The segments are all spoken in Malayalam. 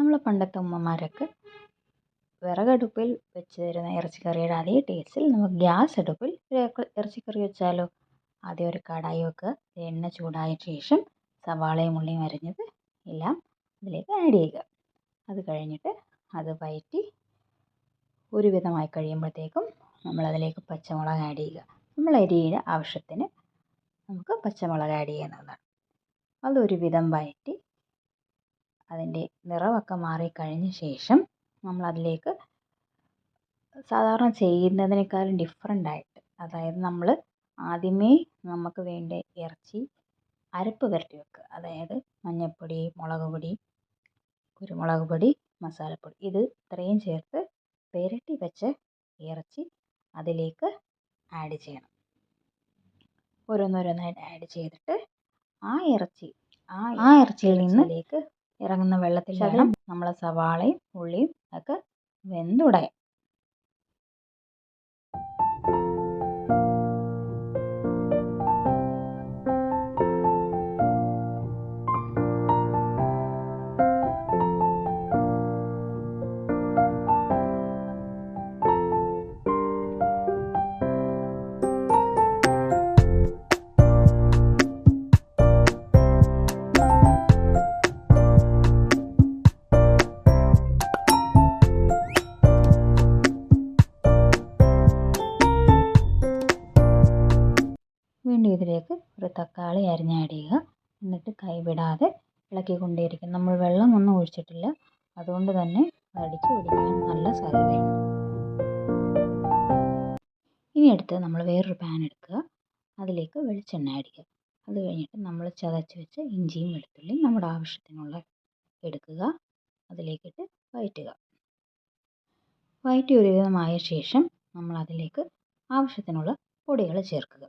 നമ്മൾ പണ്ടത്തെ ഉമ്മമാരൊക്കെ വിറകടുപ്പിൽ വെച്ച് തരുന്ന ഇറച്ചിക്കറിയുടെ അതേ ടേസ്റ്റിൽ നമുക്ക് ഗ്യാസ് അടുപ്പിൽ ഇറച്ചിക്കറി വെച്ചാലോ. ആദ്യം ഒരു കടായി വെക്കുക. എണ്ണ ചൂടായ ശേഷം സവാളയും ഉള്ളിയും അരിഞ്ഞത് എല്ലാം അതിലേക്ക് ആഡ് ചെയ്യുക. അത് കഴിഞ്ഞിട്ട് അത് വഴറ്റി ഒരുവിധമായി കഴിയുമ്പോഴത്തേക്കും നമ്മളതിലേക്ക് പച്ചമുളക് ആഡ് ചെയ്യുക. നമ്മൾ എരിയുടെ ആവശ്യത്തിന് നമുക്ക് പച്ചമുളക് ആഡ് ചെയ്യുന്നതാണ്. അതൊരുവിധം വഴറ്റി അതിൻ്റെ നിറമൊക്കെ മാറിക്കഴിഞ്ഞ ശേഷം നമ്മളതിലേക്ക് സാധാരണ ചെയ്യുന്നതിനേക്കാളും ഡിഫറൻ്റായിട്ട്, അതായത് നമ്മൾ ആദ്യമേ നമുക്ക് വേണ്ട ഇറച്ചി അരപ്പ് പുരട്ടി വെക്കുക. അതായത് മഞ്ഞൾപ്പൊടി, മുളക് പൊടി, കുരുമുളക് പൊടി, മസാലപ്പൊടി ഇത് ഇത്രയും ചേർത്ത് പുരട്ടി വെച്ച ഇറച്ചി അതിലേക്ക് ആഡ് ചെയ്യണം. ഓരോന്നോരോന്നായിട്ട് ആഡ് ചെയ്തിട്ട് ആ ഇറച്ചിയിൽ നിന്നിലേക്ക് ഇറങ്ങുന്ന വെള്ളത്തിൽ വേണം നമ്മൾ സവാളയും ഉള്ളിയും ഒക്കെ വെന്തുടയാൻ. വീണ്ടും ഇതിലേക്ക് ഒരു തക്കാളി അരിഞ്ഞ് ആഡ് ചെയ്യുക. എന്നിട്ട് കൈവിടാതെ ഇളക്കിക്കൊണ്ടേയിരിക്കും. നമ്മൾ വെള്ളമൊന്നും ഒഴിച്ചിട്ടില്ല, അതുകൊണ്ട് തന്നെ അടിക്ക് പിടിക്കാൻ നല്ല സാധ്യതയുണ്ട്. ഇനി അടുത്ത് നമ്മൾ വേറൊരു പാൻ എടുക്കുക. അതിലേക്ക് വെളിച്ചെണ്ണ ആഡ് ചെയ്യുക. അത് കഴിഞ്ഞിട്ട് നമ്മൾ ചതച്ച് വെച്ച ഇഞ്ചിയും വെളുത്തുള്ളിയും നമ്മുടെ ആവശ്യത്തിനുള്ള എടുക്കുക. അതിലേക്കിട്ട് വഴറ്റുക. വഴറ്റി ഒരുവിധമായ ശേഷം നമ്മൾ അതിലേക്ക് ആവശ്യത്തിനുള്ള പൊടികൾ ചേർക്കുക.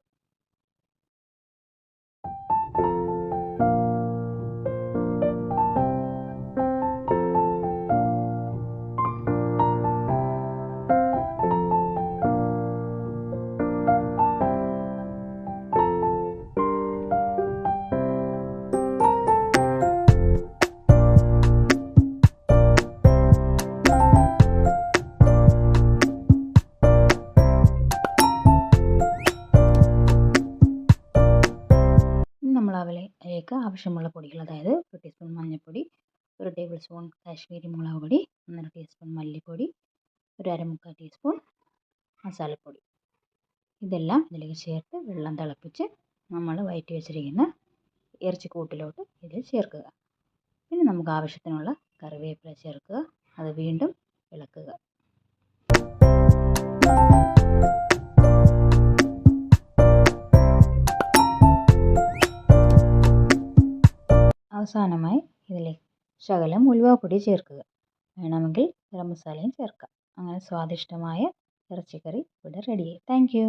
അതിലേക്ക് ആവശ്യമുള്ള പൊടികൾ, അതായത് 1 ടീസ്പൂൺ മഞ്ഞൾപ്പൊടി, 1 ടേബിൾ സ്പൂൺ കാശ്മീരി മുളക് പൊടി, 1/2 ടീസ്പൂൺ മല്ലിപ്പൊടി, 1/4 ടീസ്പൂൺ മസാലപ്പൊടി, ഇതെല്ലാം ഇതിലേക്ക് ചേർത്ത് വെള്ളം തിളപ്പിച്ച് നമ്മൾ വഴറ്റി വെച്ചിരിക്കുന്ന ഇറച്ചിക്കൂട്ടിലോട്ട് ഇതിൽ ചേർക്കുക. പിന്നെ നമുക്ക് ആവശ്യത്തിനുള്ള കറിവേപ്പില ചേർക്കുക. അത് വീണ്ടും ഇളക്കുക. അവസാനമായി ഇതിലേക്ക് ശകലം ഉലുവാപ്പൊടി ചേർക്കുക. വേണമെങ്കിൽ ഗരം മസാലയും ചേർക്കാം. അങ്ങനെ സ്വാദിഷ്ടമായ ഇറച്ചിക്കറി ഇവിടെ റെഡിയായി. Thank you.